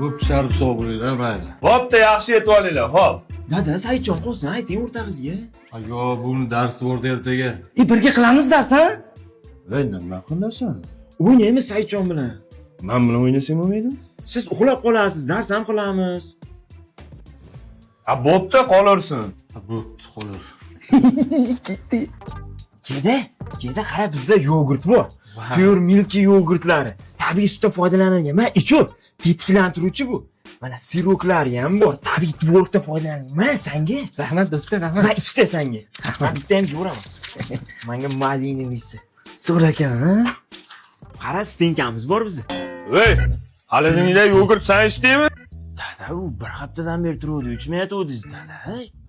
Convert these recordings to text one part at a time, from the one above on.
Ko'p sharp sovuringlar mayli. Bo'pti, yaxshi yetib olinglar, xo'p. Dada, Saidjon qolsin, ayting o'rtag'izga. Yo, buni darsi bor ertaga. Birga qilamiz dars, ha? Voy, nima qilasan? O'ynaymiz Saidjon bilan. Men bilan o'ynasam bo'lmaydimi? Siz uxlab qolasiz, dars ham qilamiz. Bo'pti, qolursin. Bo'pti, qolar. Ketdi. Keda qara bizda yogurt bor. Pure milky yogurtlari. Tabiiy sutdan foydalanilgan. Mana ichib, tetiklantiruvchi bu. Mana siroklari ham bor. Tabiiy tvorogdan foydalanilgan. Mana senga. Rahmat do'stlar, rahmat. Mana ikkita senga. Men bitta ham jo'raman. Menga malinalisi. So'ra ekan, ha? Qara, stenkamiz bor bizda. Voy, hali uyingda yogurt sen ichdingmi? Dada, u bir haftadan beri turadi, ichmayotgandiz, dada.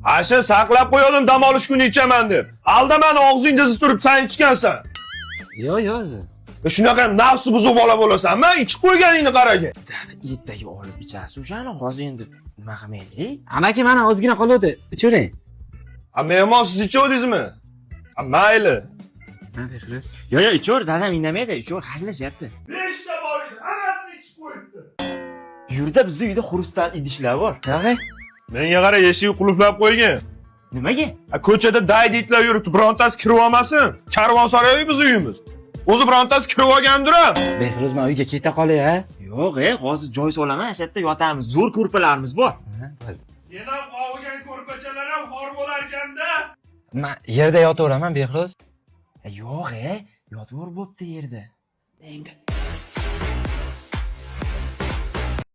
Asha saqlab qo'yadim dam olish kuni ichaman deb. Aldamani og'zingda turib sen ichgansan. Yo, o'zi. Shunaqa nafsi buzuq bola bo'lasanmi? Ichib qo'yganingni qaragin. Dada, ertaga olib ichasiz. O'shani hozir endi nima qilmaylik? Amaki, mana ozgina qoldi. Ichavering. Mehmon siz ichovdingizmi? Mayli. Ha, bexlos. Yo, ichaver, dadam indamaydi, ichaver, hazillashyapti. 5 ta bor edi, hammasini ichib qo'yibdi. Yurda bizning uyda xurustan idishlar bor. Yo'q. Menga qara, eshikni qulflab qo'ygan. Nimaga? Ko'chada daydi itlar yuribdi, birontasi kirib olmasin. Karvonsaroy biz uyimiz. O'zi birontasi kirib olgandir ham. Bexlos, men uyga keta qolay, ha? Yo'q, hozir joy solaman, o'sha yerda yotamiz. Zo'r ko'rpalarimiz bor. Yana qovgan ko'rpachalar ham xor bo'lar ekanda. Men yerda yotaveraman, bexlos. Yo'q, yotib bo'pti yerda. Menga